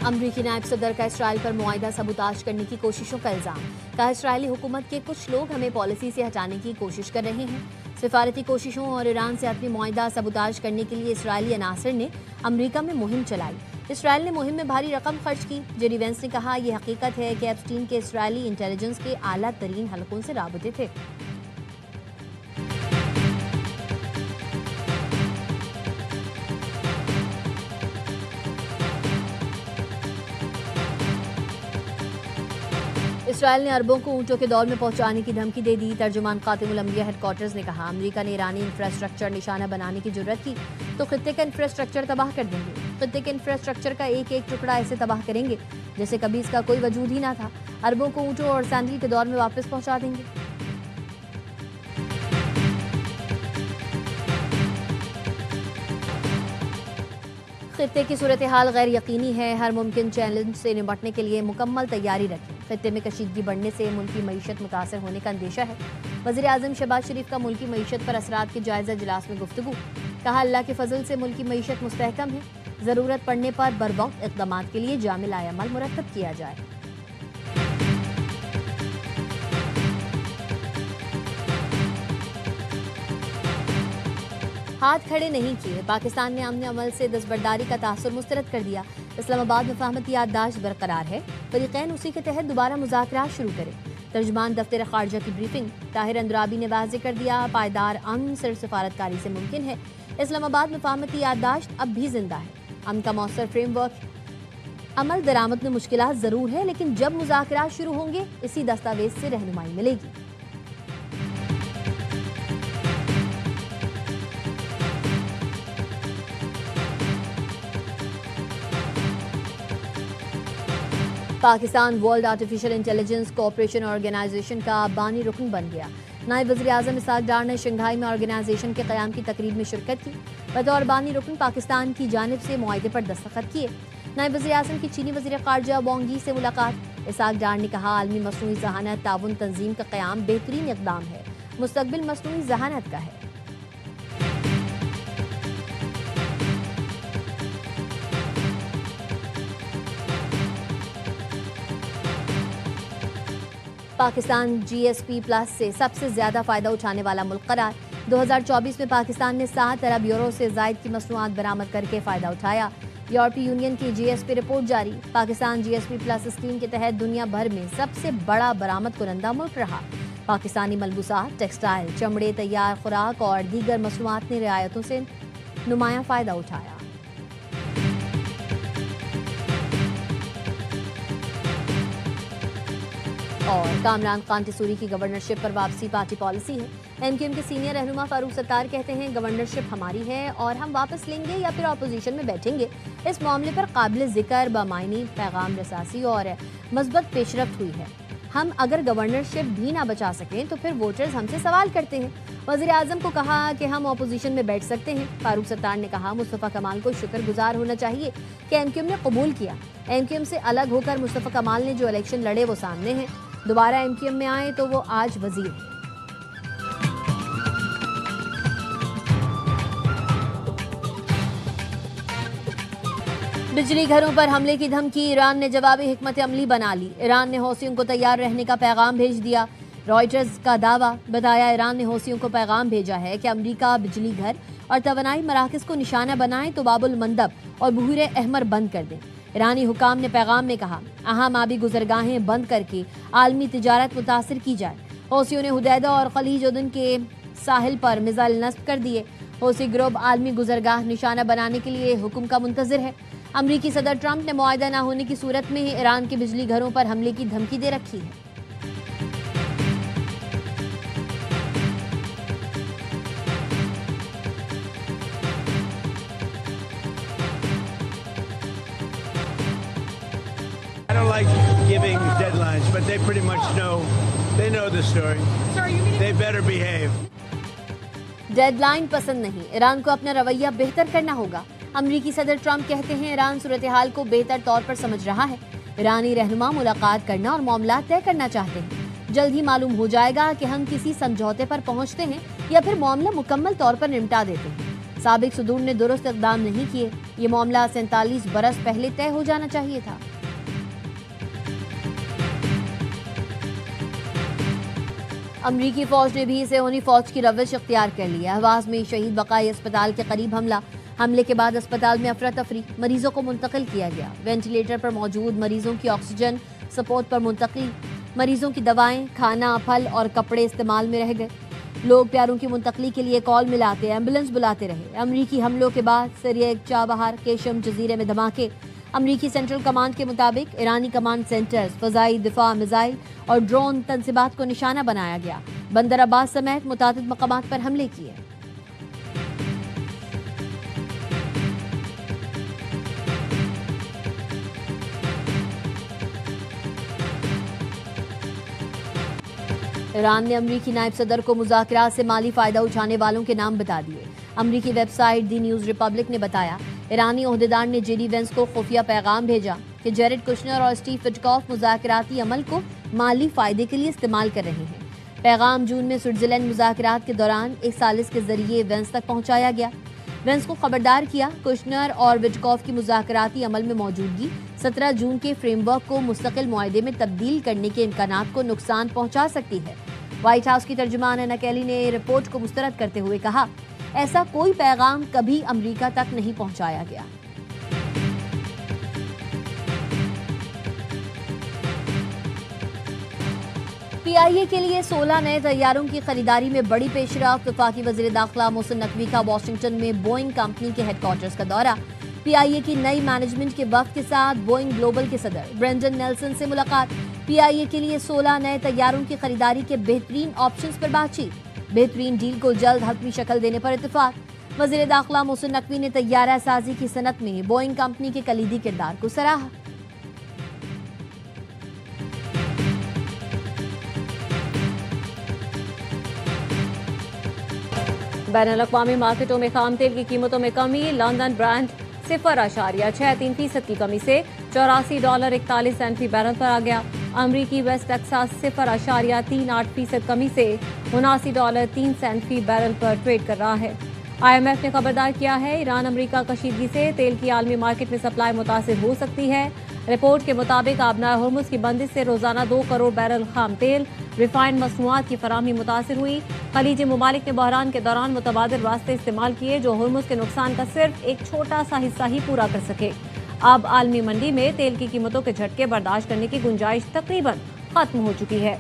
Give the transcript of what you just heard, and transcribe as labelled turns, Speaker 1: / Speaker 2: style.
Speaker 1: امریکی نائب صدر کا اسرائیل پر معاہدہ سبوتاژ کرنے کی کوششوں کا الزام. کہا اسرائیلی حکومت کے کچھ لوگ ہمیں پالیسی سے ہٹانے کی کوشش کر رہے ہیں. سفارتی کوششوں اور ایران سے اپنی معاہدہ سبوتاژ کرنے کے لیے اسرائیلی عناصر نے امریکہ میں مہم چلائی. اسرائیل نے مہم میں بھاری رقم خرچ کی. جیڈی وینس نے کہا یہ حقیقت ہے کہ ایپسٹین کے اسرائیلی انٹیلیجنس کے اعلیٰ ترین حلقوں سے رابطے تھے. اسرائیل نے عربوں کو اونٹوں کے دور میں پہنچانے کی دھمکی دے دی. ترجمان خاتم الانبیاء ہیڈ کوارٹرز نے کہا امریکہ نے ایرانی انفراسٹرکچر نشانہ بنانے کی جرت کی تو خطے کا انفراسٹرکچر تباہ کر دیں گے. خطے کے انفراسٹرکچر کا ایک ایک ٹکڑا ایسے تباہ کریں گے جیسے کبھی اس کا کوئی وجود ہی نہ تھا. عربوں کو اونٹوں اور سینڈل کے دور میں واپس پہنچا دیں گے. خطے کی صورتحال غیر یقینی ہے. ہر ممکن چیلنج سے نمٹنے کے لیے مکمل تیاری رکھیں. خطے میں کشیدگی بڑھنے سے ملکی معیشت متاثر ہونے کا اندیشہ ہے. وزیر اعظم شہباز شریف کا ملکی معیشت پر اثرات کے جائزہ اجلاس میں گفتگو. کہا اللہ کے فضل سے ملکی معیشت مستحکم ہے. ضرورت پڑنے پر بروقت اقدامات کے لیے جامع عمل مرتب کیا جائے. ہاتھ کھڑے نہیں کیے. پاکستان نے امن عمل سے دستبرداری کا تاثر مسترد کر دیا. اسلام آباد مفاہمتی یادداشت برقرار ہے. فریقین اسی کے تحت دوبارہ مذاکرات شروع کریں. ترجمان دفتر خارجہ کی بریفنگ. طاہر اندرابی نے واضح کر دیا پائیدار امن صرف سفارتکاری سے ممکن ہے. اسلام آباد مفاہمتی یادداشت اب بھی زندہ ہے. امن کا مؤثر فریم ورک عمل درآمد میں مشکلات ضرور ہے لیکن جب مذاکرات شروع ہوں گے اسی دستاویز سے رہنمائی ملے گی. Pakistan world artificial intelligence cooperation organisation کا بانی رکن بن گیا. نائب وزیر اعظم اسحاق ڈار نے شنگھائی میں آرگنائزیشن کے قیام کی تقریب میں شرکت کی. بطور بانی رکن پاکستان کی جانب سے معاہدے پر دستخط کیے. نائب وزیر اعظم کی چینی وزیر خارجہ وانگ یی سے ملاقات. اسحاق ڈار نے کہا عالمی مصنوعی ذہانت تعاون تنظیم کا قیام بہترین اقدام ہے. مستقبل مصنوعی ذہانت کا ہے. پاکستان جی ایس پی پلس سے سب سے زیادہ فائدہ اٹھانے والا ملک قرار. 2024 میں پاکستان نے 7 ارب یورو سے زائد کی مصنوعات برآمد کر کے فائدہ اٹھایا. یورپی یونین کی جی ایس پی رپورٹ جاری. پاکستان جی ایس پی پلس اسکیم کے تحت دنیا بھر میں سب سے بڑا برآمد کنندہ ملک رہا. پاکستانی ملبوسات، ٹیکسٹائل، چمڑے، تیار خوراک اور دیگر مصنوعات نے رعایتوں سے نمایاں فائدہ اٹھایا. اور کامران خان ٹیسوری کی گورنرشپ پر واپسی پارٹی پالیسی ہے. ایم کیو ایم کے سینئر رہنما فاروق ستار کہتے ہیں گورنرشپ ہماری ہے اور ہم واپس لیں گے یا پھر اپوزیشن میں بیٹھیں گے. اس معاملے پر قابل ذکر بامعنی پیغام رساسی اور مثبت پیش رفت ہوئی ہے. ہم اگر گورنرشپ بھی نہ بچا سکیں تو پھر ووٹرز ہم سے سوال کرتے ہیں. وزیر اعظم کو کہا کہ ہم اپوزیشن میں بیٹھ سکتے ہیں. فاروق ستار نے کہا مصطفیٰ کمال کو شکر گزار ہونا چاہیے کہ ایم کیو ایم نے قبول کیا. ایم کیو ایم سے الگ ہو کر مصطفیٰ کمال نے جو الیکشن لڑے وہ سامنے ہیں. دوبارہ ایم کیو ایم میں آئے تو وہ آج وزیر ہیں. بجلی گھروں پر حملے کی دھمکی. ایران نے جوابی حکمت عملی بنا لی. ایران نے حوثیوں کو تیار رہنے کا پیغام بھیج دیا. رائٹرز کا دعویٰ. بتایا ایران نے حوثیوں کو پیغام بھیجا ہے کہ امریکہ بجلی گھر اور توانائی مراکز کو نشانہ بنائیں تو باب المندب اور بحور احمر بند کر دیں. ایرانی حکام نے پیغام میں کہا اہم آبی گزرگاہیں بند کر کے عالمی تجارت متاثر کی جائے. حوثیوں نے حدیدہ اور خلیج عدن کے ساحل پر میزائل نصب کر دیے. حوثی گروپ عالمی گزرگاہ نشانہ بنانے کے لیے حکم کا منتظر ہے. امریکی صدر ٹرمپ نے معاہدہ نہ ہونے کی صورت میں ایران کے بجلی گھروں پر حملے کی دھمکی دے رکھی ہے.
Speaker 2: I don't like giving deadlines, but they pretty much know. They know the story. They better behave.
Speaker 1: Deadline پسند نہیں. ایران کو اپنا رویہ بہتر کرنا ہوگا. امریکی صدر ٹرمپ کہتے ہیں ایران صورتحال کو بہتر طور پر سمجھ رہا ہے. ایرانی رہنما ملاقات کرنا اور معاملات طے کرنا چاہتے ہیں. جلد ہی معلوم ہو جائے گا کہ ہم کسی سمجھوتے پر پہنچتے ہیں یا پھر معاملہ مکمل طور پر نمٹا دیتے ہیں. سابق صدور نے درست اقدام نہیں کیے. یہ معاملہ 47 برس پہلے طے ہو جانا چاہیے تھا. امریکی فوج نے بھی صہیونی فوج کی روش اختیار کر لی ہے. اہواز میں شہید بقائی اسپتال کے قریب حملے کے بعد اسپتال میں افراتفری، مریضوں کو منتقل کیا گیا. وینٹیلیٹر پر موجود مریضوں کی آکسیجن سپورٹ پر منتقلی، مریضوں کی دوائیں، کھانا، پھل اور کپڑے استعمال میں رہ گئے. لوگ پیاروں کی منتقلی کے لیے کال ملاتے، ایمبولینس بلاتے رہے. امریکی حملوں کے بعد سریک، چابہار، کیشم جزیرے میں دھماکے. امریکی سینٹرل کمانڈ کے مطابق ایرانی کمانڈ سینٹرز، فضائی دفاع، میزائل اور ڈرون تنصیبات کو نشانہ بنایا گیا. بندر عباس سمیت متعدد مقامات پر حملے کیے. ایران نے امریکی نائب صدر کو مذاکرات سے مالی فائدہ اٹھانے والوں کے نام بتا دیے. امریکی ویب سائٹ دی نیوز ریپبلک نے بتایا ایرانی عہدیدار نے جے ڈی وینس کو خفیہ پیغام بھیجا کہ جیریڈ کشنر اور اسٹیو وٹکاف مذاکراتی عمل کو مالی فائدے کے لیے استعمال کر رہے ہیں. پیغام جون میں سوئٹزرلینڈ مذاکرات کے دوران ایک ثالث کے ذریعے وینس تک پہنچایا گیا. وینس کو خبردار کیا کشنر اور وٹکاف کی مذاکراتی عمل میں موجودگی 17 جون کے فریم ورک کو مستقل معاہدے میں تبدیل کرنے کے امکانات کو نقصان پہنچا سکتی ہے. وائٹ ہاؤس کی ترجمان اینا کیلی نے رپورٹ کو مسترد کرتے ہوئے کہا ایسا کوئی پیغام کبھی امریکہ تک نہیں پہنچایا گیا. پی آئی اے کے لیے 16 نئے طیاروں کی خریداری میں بڑی پیش رفت. وفاقی وزیر داخلہ محسن نقوی کا واشنگٹن میں بوئنگ کمپنی کے ہیڈ کوارٹرز کا دورہ. پی آئی اے کی نئی مینجمنٹ کے وفد کے ساتھ بوئنگ گلوبل کے صدر برینڈن نیلسن سے ملاقات. پی آئی اے کے لیے 16 نئے طیاروں کی خریداری کے بہترین آپشنز پر بات چیت. بہترین ڈیل کو جلد حتمی شکل دینے پر اتفاق. وزیر داخلہ محسن نقوی نے طیارہ سازی کی صنعت میں بوئنگ کمپنی کے کلیدی کردار کو سراہا. بین الاقوامی مارکیٹوں میں خام تیل کی قیمتوں میں کمی. لندن برانڈ 0.63% کی کمی سے $84.41 فی بیرل پر آ گیا. امریکی ویسٹ ٹیکساس 0.38% کمی سے $79.03 فی بیرل پر ٹریڈ کر رہا ہے. آئی ایم ایف نے خبردار کیا ہے ایران امریکہ کشیدگی سے تیل کی عالمی مارکیٹ میں سپلائی متاثر ہو سکتی ہے. رپورٹ کے مطابق آبنائے ہرمز کی بندش سے روزانہ 2 کروڑ بیرل خام تیل ریفائنڈ مصنوعات کی فراہمی متاثر ہوئی. خلیجی ممالک نے بحران کے دوران متبادل راستے استعمال کیے جو ہرمز کے نقصان کا صرف ایک چھوٹا سا حصہ ہی پورا کر سکے. اب عالمی منڈی میں تیل کی قیمتوں کے جھٹکے برداشت کرنے کی گنجائش تقریباً ختم ہو چکی ہے.